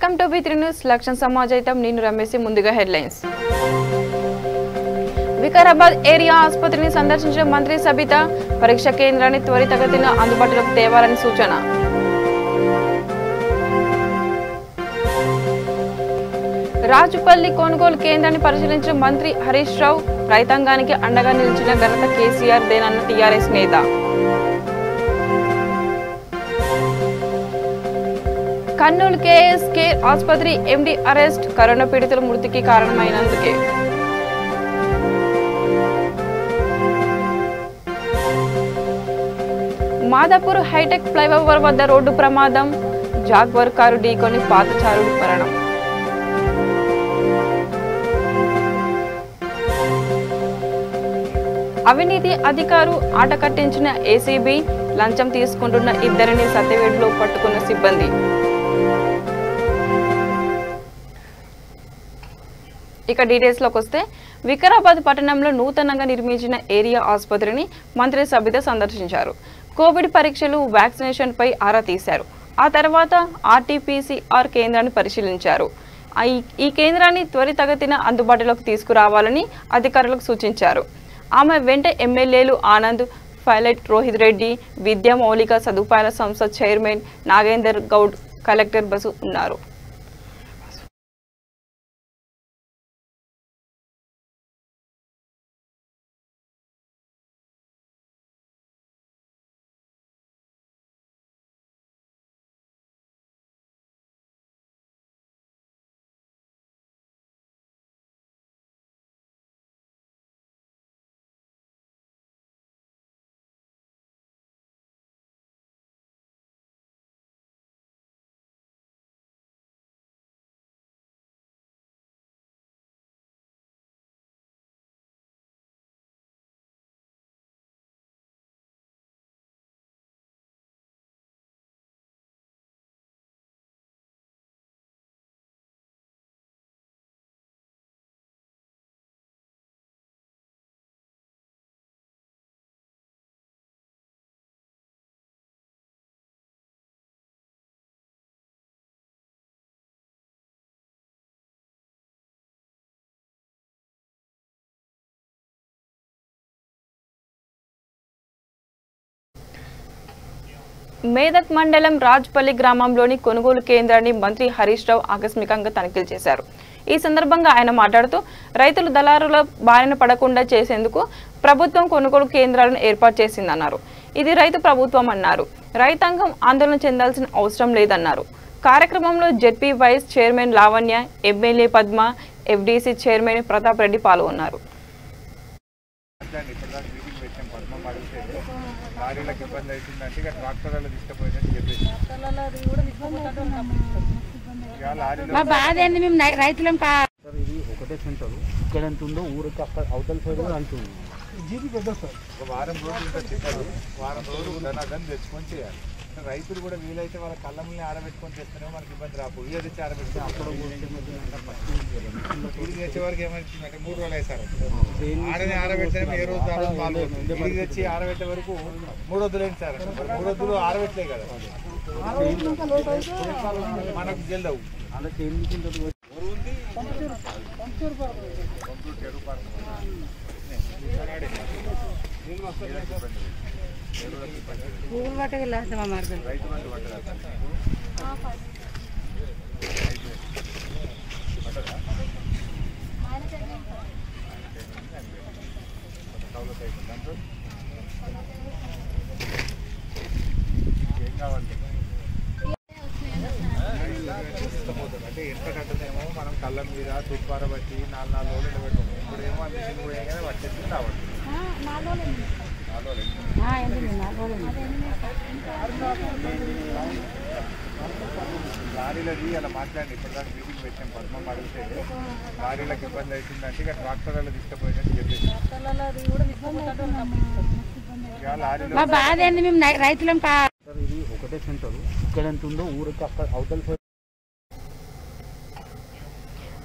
Welcome to B3 news లక్ష్యం సమాజైతం నేను రమేష్ ముందుగా హెడ్లైన్స్ వికారాబాద్ ఏరియా ఆసుపత్రిని సందర్శించిన మంత్రి సబిత పరీక్ష కేంద్రాన్ని త్వరితగతిన అందుబాటులోకి తేవాలని సూచన రాజుపల్లి కొనుగోలు కేంద్రాన్ని పరిశీలించిన మంత్రి హరీష్ రావు రైతాంగానికి అండగా నిలిచిన ఘనత కేసీఆర్ దేనన్న టీఆర్ఎస్ నేత కర్నూలు KSK ఆసుపత్రి MD అరెస్ట్ కరోనా పీడితుల మృతికి కారణమైనందుకే మాదాపూర్ హైటెక్ ఫ్లైఓవర్ వద్ద రోడ్డు ప్రమాదం జాగ్వర్ కారు ఢీకొని పాదచారుడు మరణం అవినీతి అధికారు ఆట కట్టించిన ACB లంచం తీసుకుంటున్న ఇద్దరిని సత్యవేడులో పట్టుకున్న సిబ్బంది ఇక డీటెయిల్స్ లోకి వస్తే వికారాబాద్ పట్టణంలో నూతనంగా నిర్మించిన ఏరియా ఆసుపత్రిని మంత్రి సబిత సందర్శించారు. కోవిడ్ పరీక్షలు వ్యాక్సినేషన్ పై ఆరా తీశారు. ఆ తర్వాత RT-PCR కేంద్రాన్ని పరిశీలించారు. ఈ కేంద్రాన్ని త్వరితగతిన అందుబాటులోకి తీసుకురావాలని అధికారులకు సూచించారు. ఆమె వెంట ఎమ్మెల్యేలు ఆనంద్ పైలట్ రోహిత్ రెడ్డి విద్యా మౌలిక సదుపాయాల సంస్థ చైర్మన్ నాగేందర్ గౌడ్ కలెక్టర్ బసు ఉన్నారు. మేదక్ మండలం రాజ్పల్లి గ్రామంలోని కొనుగోలు కేంద్రాన్ని మంత్రి హరీష్ రావు ఆకస్మికంగా తనిఖీలు చేశారు. ఈ సందర్భంగా ఆయన మాట్లాడుతూ రైతులు దళారుల బారిన పడకుండా చేసేందుకు ప్రభుత్వం కొనుగోలు కేంద్రాలను ఏర్పాటు చేసిందన్నారు. ఇది రైతు ప్రభుత్వం అన్నారు. రైతాంగం ఆందోళన చెందాల్సిన అవసరం లేదన్నారు. కార్యక్రమంలో ZP vice chairman Lavanya, MLA Padma, FDC chairman Pratap Reddy పాల్గొన్నారు. లారీలకు ఇబ్బంది అవుతుందంటే ఇక ట్రాక్టర్లలో తీసుకుపోయిందని చెప్పేసి ఇది ఒకటే సెంటర్ ఇక్కడ ఎంత ఉందో ఊరికి అక్కడ అవతల సైడ్ కూడా అంటుంది. ఒక వారం రోజులు ధనాన్ని తెచ్చుకొని చేయాలి. రైతులు కూడా వీలైతే వాళ్ళ కళ్ళముల్ని ఆరబెట్టుకొని చేస్తేనే మనకి ఇబ్బంది రాపు. ఇవి తెచ్చి ఆరబెట్టి అప్పుడు ఇడికి తెచ్చే వరకు ఏమైందంటే 3 రోజులు వేసారు. ఆడని ఆరబెడితేనే ఏ రోజు పాల్గొంటుంది. ఇడికి తెచ్చి ఆరబెట్టే వరకు 3 వద్దులు ఏంటి సార్? 3 వద్దులు ఆరబెట్టలే కదా మనకు జల్దవు. అలా చేయించుకుంటారు. ఏం కావాలి అంటే ఎంతకంటేమో మనం కళ్ళ మీద తుప్పార బట్టి 4 రోజులు పెడతాం. ఇప్పుడు ఏమో మిషన్ పోయే కానీ వచ్చేసి రావాలి. లారీలది అలా మాట్లాడి ఇప్పటిదాకా మీటింగ్ పెట్టాం. పద్మం అడిగితే లారీలకు ఇబ్బంది అవుతుందంటే ఇక ట్రాక్టర్లలో తీసుకుపోయిందని చెప్పేసి ఇది ఒకటే సెంటర్ ఇక్కడ ఎంత ఉందో ఊరికి అక్కడ అవతల సైడ్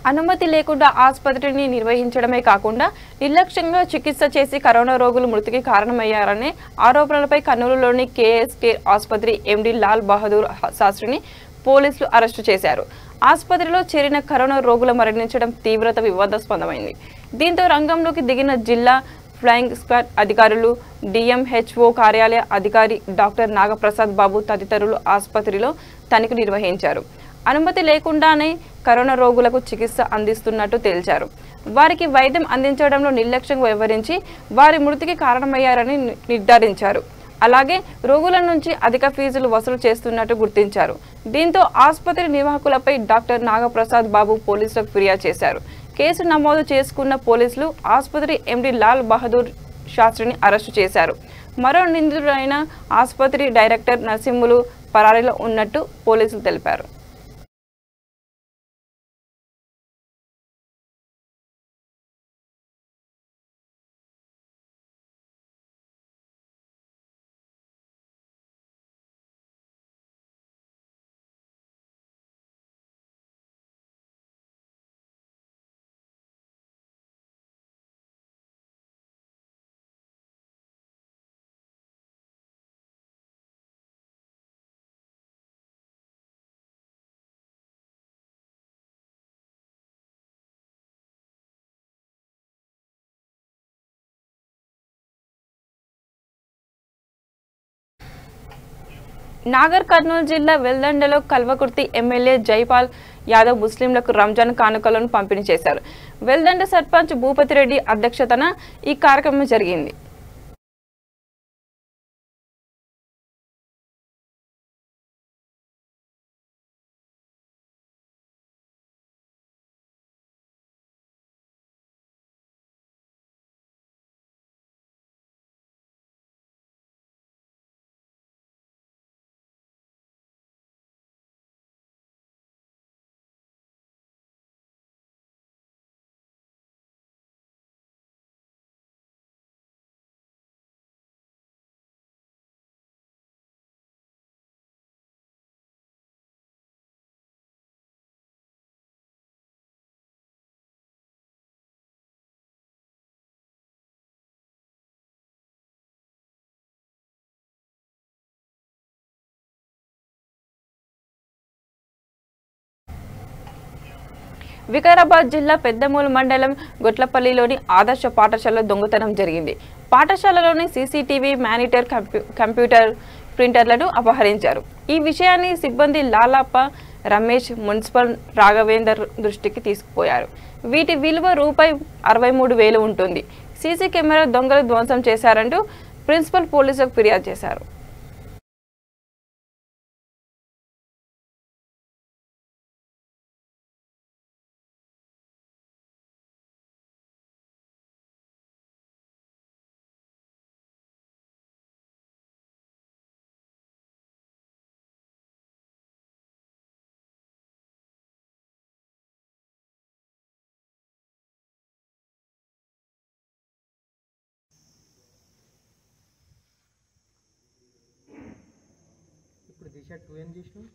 అనుమతి లేకుండా ఆసుపత్రిని నిర్వహించడమే కాకుండా నిర్లక్ష్యంగా చికిత్స చేసి కరోనా రోగులు మృతికి కారణమయ్యారనే ఆరోపణలపై కర్నూలులోని KSK ఆసుపత్రి MD లాల్ బహదూర్ శాస్త్రిని పోలీసులు అరెస్టు చేశారు. ఆసుపత్రిలో చేరిన కరోనా రోగులు మరణించడం తీవ్రత వివాదాస్పదమైంది. దీంతో రంగంలోకి దిగిన జిల్లా ఫ్లయింగ్ స్క్వాడ్ అధికారులు, డిఎంహెచ్ఓ కార్యాలయ అధికారి డాక్టర్ నాగప్రసాద్ బాబు తదితరులు ఆసుపత్రిలో తనిఖీ నిర్వహించారు. అనుమతి లేకుండానే కరోనా రోగులకు చికిత్స అందిస్తున్నట్టు తేల్చారు. వారికి వైద్యం అందించడంలో నిర్లక్ష్యం వ్యవహరించి వారి మృతికి కారణమయ్యారని నిర్ధారించారు. అలాగే రోగుల నుంచి అధిక ఫీజులు వసూలు చేస్తున్నట్టు గుర్తించారు. దీంతో ఆసుపత్రి నిర్వాహకులపై డాక్టర్ నాగప్రసాద్ బాబు పోలీసులకు ఫిర్యాదు చేశారు. కేసు నమోదు చేసుకున్న పోలీసులు ఆసుపత్రి ఎండీ లాల్ బహదూర్ శాస్త్రిని అరెస్టు చేశారు. మరో నిందితుడైన ఆసుపత్రి డైరెక్టర్ నరసింహులు పరారీలో ఉన్నట్టు పోలీసులు తెలిపారు. నాగర్ కర్నూలు జిల్లా వెల్దండలో కల్వకుర్తి ఎమ్మెల్యే జైపాల్ యాదవ్ ముస్లింలకు రంజాన్ కానుకలను పంపిణీ చేశారు. వెల్దండ సర్పంచ్ భూపతిరెడ్డి అధ్యక్షతన ఈ కార్యక్రమం జరిగింది. వికారాబాద్ జిల్లా పెద్దమూలు మండలం గొట్లపల్లిలోని ఆదర్శ పాఠశాల దొంగతనం జరిగింది. పాఠశాలలోని సీసీటీవీ మానిటర్ కంప్యూటర్ ప్రింటర్లను అపహరించారు. ఈ విషయాన్ని సిబ్బంది లాలాప రమేష్ మున్సిపల్ రాఘవేందర్ దృష్టికి తీసుకుపోయారు. వీటి విలువ ₹63,000 ఉంటుంది. సీసీ కెమెరా దొంగలు ధ్వంసం చేశారంటూ ప్రిన్సిపల్ పోలీసులకు ఫిర్యాదు చేశారు. ఇప్పుడు దిశ 2 ఏం చేసినావు?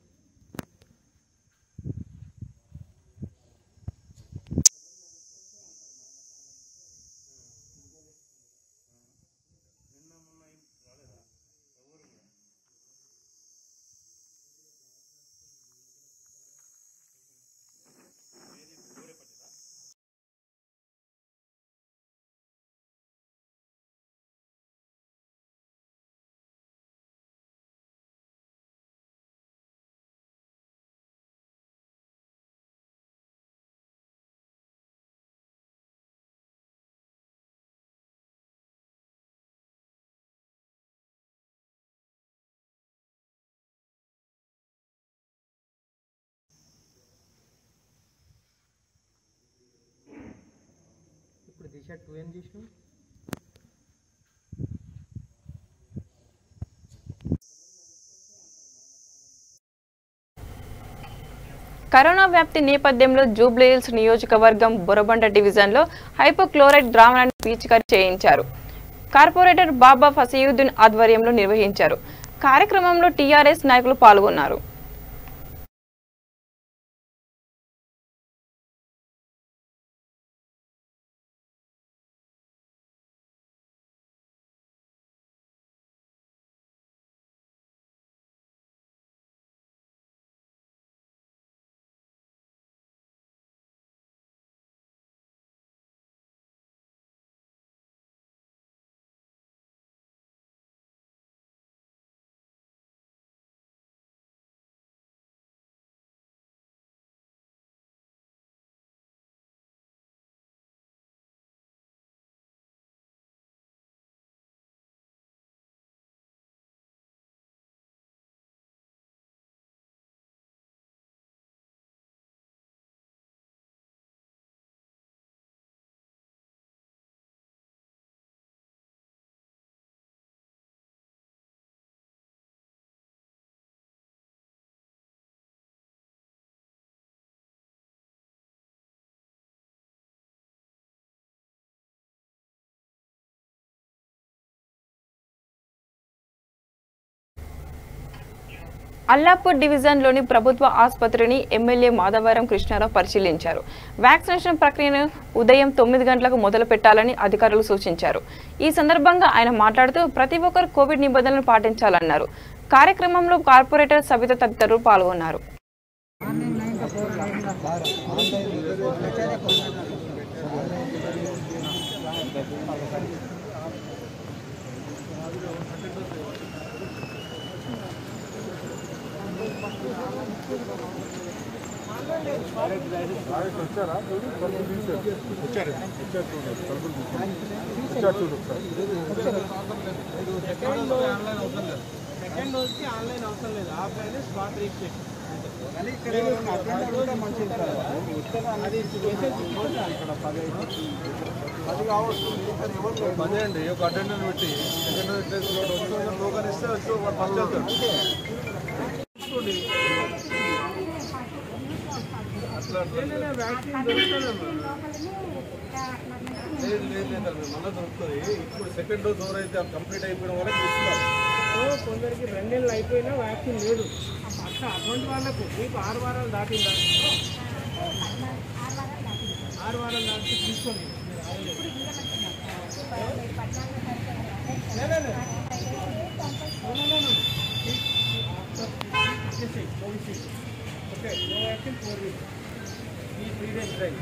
ఇప్పుడు దిశ 2 ఏం చేసినావు? కరోనా వ్యాప్తి నేపథ్యంలో జూబ్లీహిల్స్ నియోజకవర్గం బొరబండ డివిజన్లో హైపోక్లోరైడ్ ద్రావణాన్ని పిచికారీ చేయించారు. కార్పొరేటర్ బాబా ఫసీయుద్దీన్ ఆధ్వర్యంలో నిర్వహించారు. కార్యక్రమంలో టీఆర్ఎస్ నాయకులు పాల్గొన్నారు. అల్లాపూర్ డివిజన్లోని ప్రభుత్వ ఆసుపత్రిని ఎమ్మెల్యే మాధవరం కృష్ణారావు పరిశీలించారు. వ్యాక్సినేషన్ ప్రక్రియను ఉదయం 9 గంటలకు మొదలు పెట్టాలని అధికారులు సూచించారు. ఈ సందర్భంగా ఆయన మాట్లాడుతూ ప్రతి ఒక్కరు కోవిడ్ నిబంధనలు పాటించాలన్నారు. కార్యక్రమంలో కార్పొరేటర్ సబిత తదితరులు పాల్గొన్నారు. సెకండ్ డోస్కి ఆన్లైన్ అవసరం లేదు, ఆఫ్లైన్ స్పాట్ రిజిస్ట్రేషన్. అది కావచ్చు పదే అండి. ఒక అటెండర్ పెట్టి సెకండ్ టోకన్ ఇస్తే వచ్చి ఫస్ట్ వెళ్తాడు. చూసుకోండి అట్లా వ్యాక్సిన్ దొరుకుతుందమ్మా. లేదు లేదు లేదండి, మళ్ళీ దొరుకుతుంది. ఇప్పుడు సెకండ్ డోస్ ఎవరైతే కంప్లీట్ అయిపోయిన వరకు ఇస్తున్నారు. కొందరికి 2 నెలలు అయిపోయినా వ్యాక్సిన్ లేదు. అట్లా అటువంటి వాళ్ళకు మీకు 6 వారాలు దాటిందా? 6 వారాలు దాటి తీసుకోండి. Okay, no vaccine 4 weeks. ఈ 3 days డ్రైవ్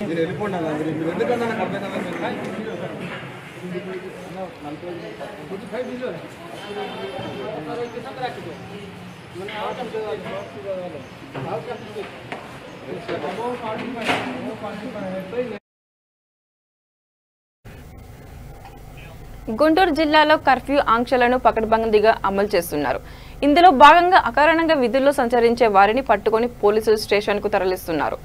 మీరు వెళ్ళిపోండి. మీరు ఎందుకన్నా నాకు అర్థం కదా. గుంటూరు జిల్లాలో కర్ఫ్యూ ఆంక్షలను పకడ్బందీగా అమలు చేస్తున్నారు. ఇందులో భాగంగా అకారణంగా విధుల్లో సంచరించే వారిని పట్టుకొని పోలీసులు స్టేషన్కు తరలిస్తున్నారు.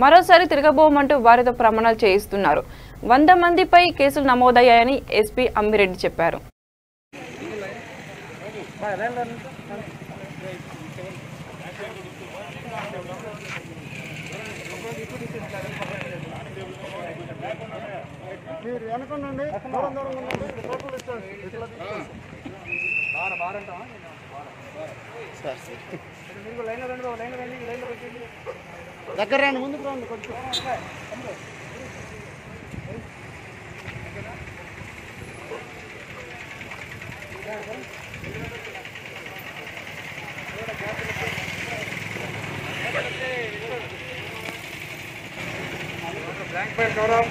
మరోసారి తిరగబోమంటూ వారితో ప్రమాణాలు చేయిస్తున్నారు. 100 మందిపై కేసులు నమోదయ్యాయని ఎస్పీ అమ్మిరెడ్డి చెప్పారు. దగ్గర రండి, ముందుకు రండి కొంచెం. బ్లాంక్ పైన గౌరవం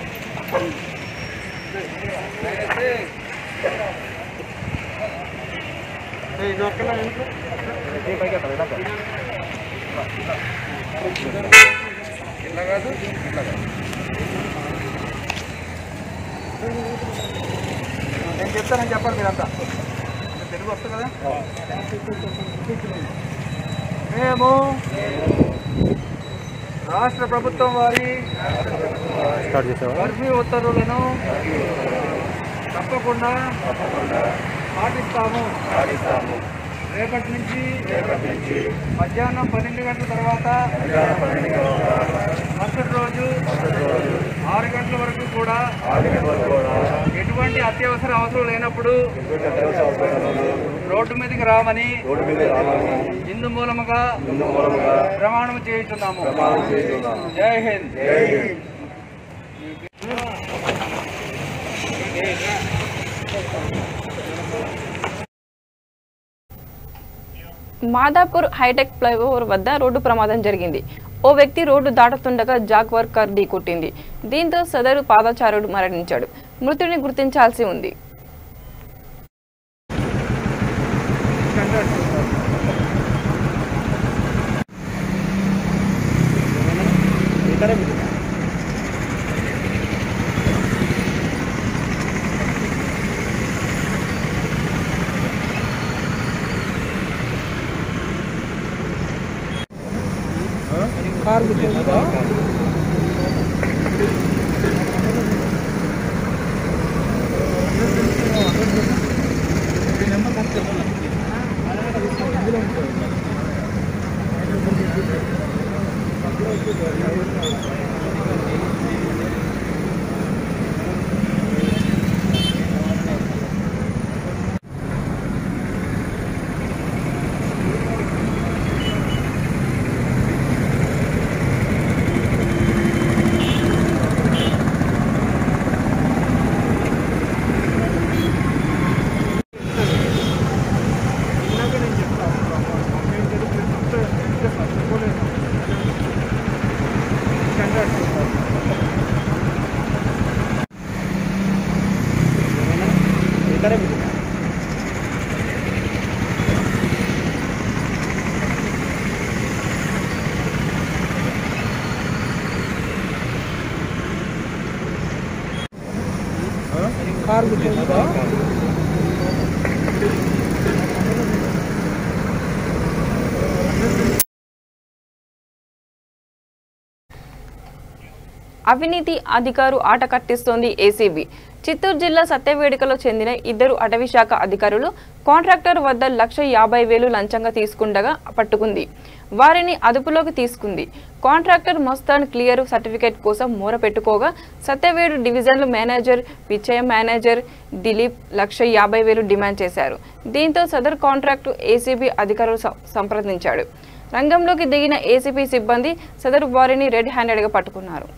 ఇది ఒక్కలా ఇలా కాదు, ఇట్లా కాదు. నేను చెప్తానని చెప్పండి మీరంతా. తెలుగు వస్తుంది కదా. మేము రాష్ట్ర ప్రభుత్వం వారి కర్ఫ్యూ ఉత్తర్వులను తప్పకుండా పాటిస్తాము. రేపటి నుంచి మధ్యాహ్నం 12 గంటల తర్వాత మరుసటి రోజు 6 గంటల వరకు కూడా ఎటువంటి అత్యవసర అవసరం లేనప్పుడు రోడ్డు మీదకి రామని ఇందు మూలముగా ప్రమాణం చేస్తున్నాము. జై హింద్. మాదాపూర్ హైటెక్ ఫ్లైఓవర్ వద్ద రోడ్డు ప్రమాదం జరిగింది. ఓ వ్యక్తి రోడ్డు దాటుతుండగా జాగ్వార్ కార్ ఢీకొట్టింది. దీంతో సదరు పాదచారుడు మరణించాడు. మృతుడిని గుర్తించాల్సి ఉంది. అవినీతి అధికారు ఆట కట్టిస్తోంది ఏసీబీ. చిత్తూరు జిల్లా సత్యవేడికలో చెందిన ఇద్దరు అటవీ శాఖ అధికారులు కాంట్రాక్టర్ వద్ద 1,50,000 లంచంగా తీసుకుండగా పట్టుకుంది. వారిని అదుపులోకి తీసుకుంది. కాంట్రాక్టర్ మస్తాన్ క్లియర్ సర్టిఫికేట్ కోసం మూర పెట్టుకోగా సత్యవేడు డివిజనల్ మేనేజర్ విజయ మేనేజర్ దిలీప్ 1,50,000 డిమాండ్ చేశారు. దీంతో సదరు కాంట్రాక్టు ఏసీబీ అధికారులు సంప్రదించాడు. రంగంలోకి దిగిన ఏసీబీ సిబ్బంది సదరు వారిని రెడ్ హ్యాండెడ్గా పట్టుకున్నారు.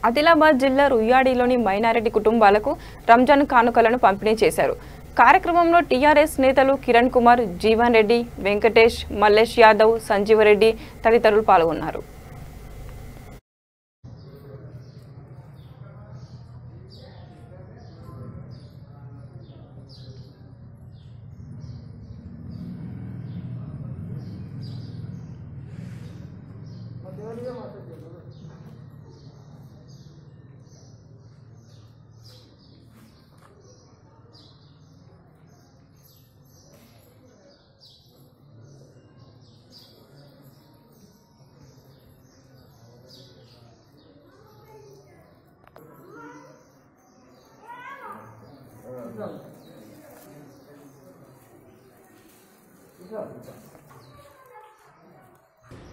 ఆదిలాబాద్ జిల్లా రుయ్యాడిలోని మైనారిటీ కుటుంబాలకు రంజాన్ కానుకలను పంపిణీ చేశారు. కార్యక్రమంలో టీఆర్ఎస్ నేతలు కిరణ్ కుమార్, జీవన్ రెడ్డి, వెంకటేష్, మల్లేష్ యాదవ్, సంజీవరెడ్డి తదితరులు పాల్గొన్నారు.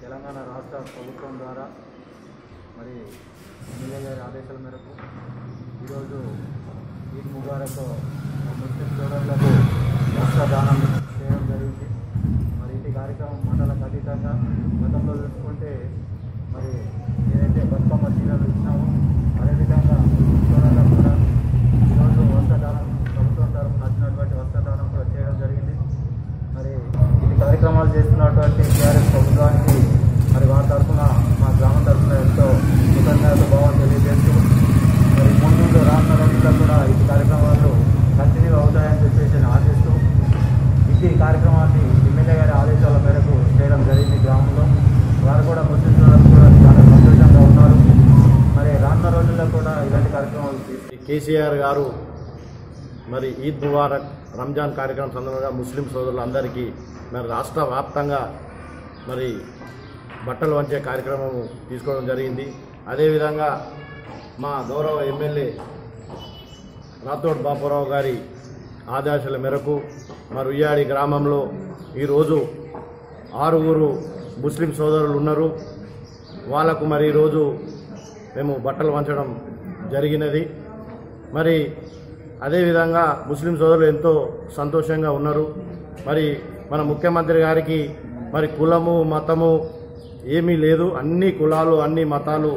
తెలంగాణ రాష్ట్ర ప్రభుత్వం ద్వారా మరి ఎమ్మెల్యే గారి ఆదేశాల మేరకు ఈరోజు ఈద్ ముబారక్ ముస్లిం సోదరులకు వస్త్రదానం చేయడం జరిగింది. మరి ఈ కార్యక్రమం మండలకు అతీతంగా గతంలో చూసుకుంటే మరి ఏదైతే బతుకమ్మ చీరలు ఇచ్చినామో అదేవిధంగా సోదరులకు కూడా ఈరోజు వస్త్రదానం ప్రభుత్వం తరఫున వచ్చినటువంటి వస్త్రదానం కూడా చేయడం జరిగింది. మరి ఇది కార్యక్రమాలు చేస్తున్నటువంటి టీఆర్ఎస్ ప్రభుత్వానికి మరి వారి తరఫున మా గ్రామం తరఫున ఎంతో కృతజ్ఞత భావం తెలియజేస్తూ మరి ముందు రానున్న రోజుల్లో కూడా ఈ కార్యక్రమాలు కంటిన్యూ అవుతాయని చెప్పేసి ఆశిస్తూ ఇది కార్యక్రమాన్ని ఎమ్మెల్యే గారి ఆదేశాల మేరకు చేయడం జరిగింది. గ్రామంలో వారు కూడా ముస్లిం సోదరులు కూడా చాలా సంతోషంగా ఉన్నారు. మరి రానున్న రోజుల్లో కూడా ఇలాంటి కార్యక్రమాలు కేసీఆర్ గారు మరి ఈద్ ముబారక్ రంజాన్ కార్యక్రమం సందర్భంగా ముస్లిం సోదరులందరికీ మరి రాష్ట్ర వ్యాప్తంగా మరి బట్టలు వంచే కార్యక్రమం తీసుకోవడం జరిగింది. అదేవిధంగా మా గౌరవ ఎమ్మెల్యే రాథోడ్ బాపురావు గారి ఆదేశాల మేరకు మా రుయ్యాడి గ్రామంలో ఈరోజు 6 ముస్లిం సోదరులు ఉన్నారు. వాళ్లకు మరి ఈరోజు మేము బట్టలు వంచడం జరిగినది. మరి అదేవిధంగా ముస్లిం సోదరులు ఎంతో సంతోషంగా ఉన్నారు. మరి మన ముఖ్యమంత్రి గారికి మరి కులము మతము ఏమీ లేదు, అన్ని కులాలు అన్ని మతాలు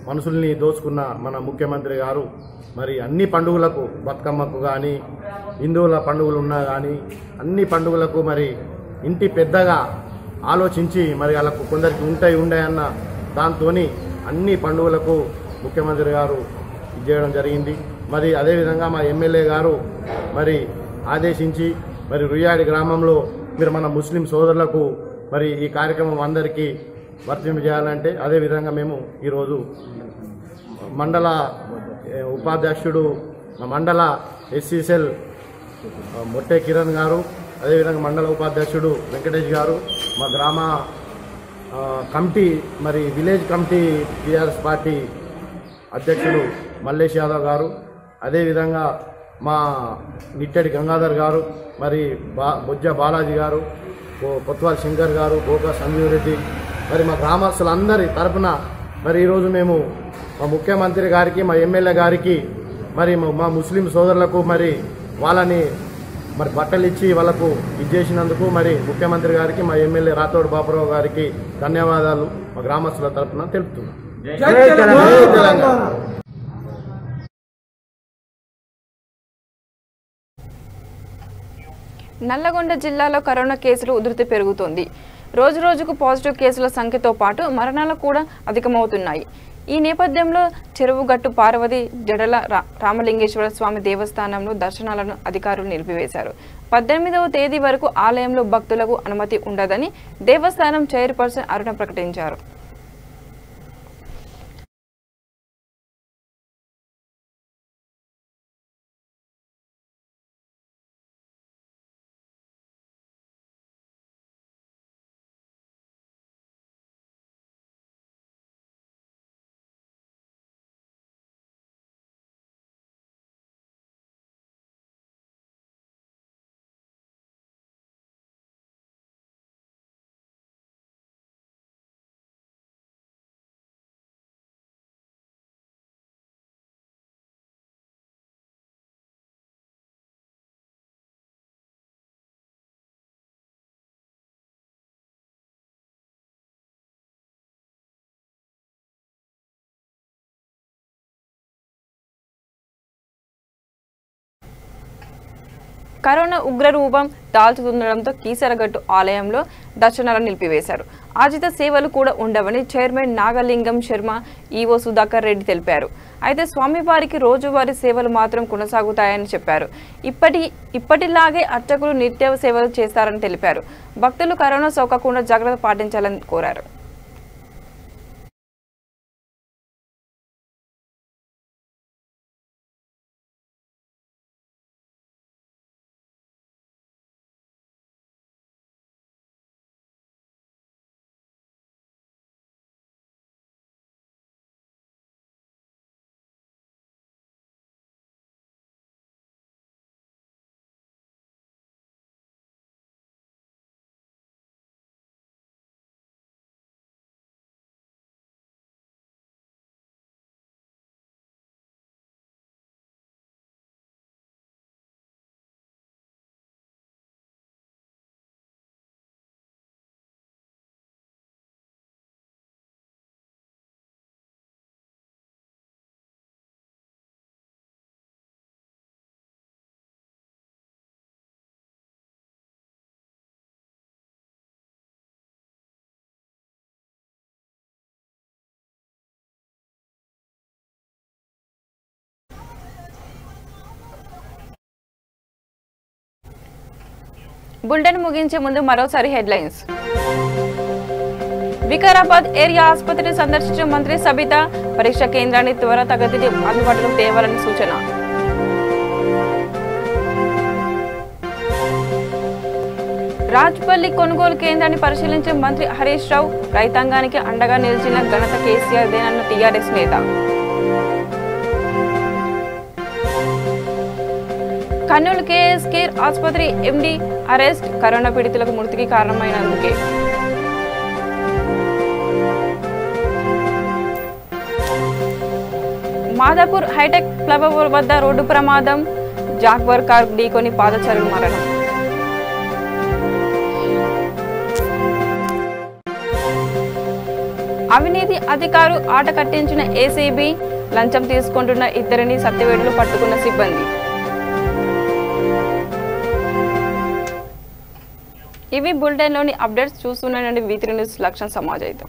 మనుషుల్ని దోచుకున్న మన ముఖ్యమంత్రి గారు మరి అన్ని పండుగలకు బతుకమ్మకు కానీ హిందువుల పండుగలు ఉన్నా కానీ అన్ని పండుగలకు మరి ఇంటి పెద్దగా ఆలోచించి మరి వాళ్ళకు కొందరికి ఉంటాయి అన్న దాంతో అన్ని పండుగలకు ముఖ్యమంత్రి గారు చేయడం జరిగింది. మరి అదేవిధంగా మా ఎమ్మెల్యే గారు మరి ఆదేశించి మరి రుయ్యాడి గ్రామంలో మీరు మన ముస్లిం సోదరులకు మరి ఈ కార్యక్రమం అందరికీ వర్తింపజేయాలంటే అదేవిధంగా మేము ఈరోజు మండల ఉపాధ్యక్షుడు మండల ఎస్సీసెల్ మొట్టే కిరణ్ గారు, అదేవిధంగా మండల ఉపాధ్యక్షుడు వెంకటేష్ గారు, మా గ్రామ కమిటీ మరి విలేజ్ కమిటీ టీఆర్ఎస్ పార్టీ అధ్యక్షుడు మల్లేష్ యాదవ్ గారు, అదేవిధంగా మా నిట్టడి గంగాధర్ గారు, మరి బొజ్జ బాలాజీ గారు, కొత్వాల్ శంకర్ గారు, గోకా సంజీవ్ రెడ్డి, మరి మా గ్రామస్తులందరి తరఫున మరి ఈరోజు మేము మా ముఖ్యమంత్రి గారికి మా ఎమ్మెల్యే గారికి మరి మా ముస్లిం సోదరులకు మరి వాళ్ళని మరి బట్టలు ఇచ్చి వాళ్ళకు ఇచ్చేసినందుకు మరి ముఖ్యమంత్రి గారికి మా ఎమ్మెల్యే రాథోడ్ బాపురావు గారికి ధన్యవాదాలు మా గ్రామస్తుల తరఫున తెలుపుతున్నాం. నల్లగొండ జిల్లాలో కరోనా కేసులు ఉధృతి పెరుగుతోంది. రోజు రోజుకు పాజిటివ్ కేసుల సంఖ్యతో పాటు మరణాలు కూడా అధికమవుతున్నాయి. ఈ నేపథ్యంలో చెరువుగట్టు పార్వతి జడల రామలింగేశ్వర స్వామి దేవస్థానంలో దర్శనాలను అధికారులు నిలిపివేశారు. 18వ తేదీ వరకు ఆలయంలో భక్తులకు అనుమతి ఉండదని దేవస్థానం చైర్పర్సన్ అరుణ ప్రకటించారు. కరోనా ఉగ్రరూపం దాల్చుతుండడంతో కీసరగట్టు ఆలయంలో దర్శనాలను నిలిపివేశారు. ఆజిత సేవలు కూడా ఉండవని చైర్మన్ నాగలింగం శర్మ, ఈవో సుధాకర్ రెడ్డి తెలిపారు. అయితే స్వామివారికి రోజువారీ సేవలు మాత్రం కొనసాగుతాయని చెప్పారు. ఇప్పటిలాగే అర్చకులు నిత్య సేవలు చేస్తారని తెలిపారు. భక్తులు కరోనా సోకకుండా జాగ్రత్త పాటించాలని కోరారు. బులెటిన్ ముగించే ముందు మరోసారి హెడ్లైన్స్. వికారాబాద్ ఏరియా ఆసుపత్రిని సందర్శించిన మంత్రి సబిత, పరీక్ష కేంద్రాన్ని త్వరితగతిని అందుబాటులోకి తేవాలని సూచన. రాజ్పల్లి కొనుగోలు కేంద్రాన్ని పరిశీలించిన మంత్రి హరీష్ రావు, రైతాంగానికి అండగా నిలిచిన ఘనత కేసీఆర్దేనన్న టీఆర్ఎస్ నేత. కర్నూలు కేఎస్ కేర్ ఆసుపత్రి ఎండీ అరెస్ట్, కరోనా పీడితులకు మృతికి కారణమైనందుకే. మాదాపూర్ హైటెక్ ఫ్లైఓవర్ వద్ద రోడ్డు ప్రమాదం, జాగ్వర్ కార్ ఢీకొని పాదచారులు మరణం. అవినీతి అధికారు ఆట కట్టించిన ఏసీబీ, లంచం తీసుకుంటున్న ఇద్దరిని సత్యవేడులో పట్టుకున్న సిబ్బంది. ఇవి బులెటిన్లోని అప్డేట్స్. చూస్తున్నానండి V3 న్యూస్ లక్ష్యం సమాజం.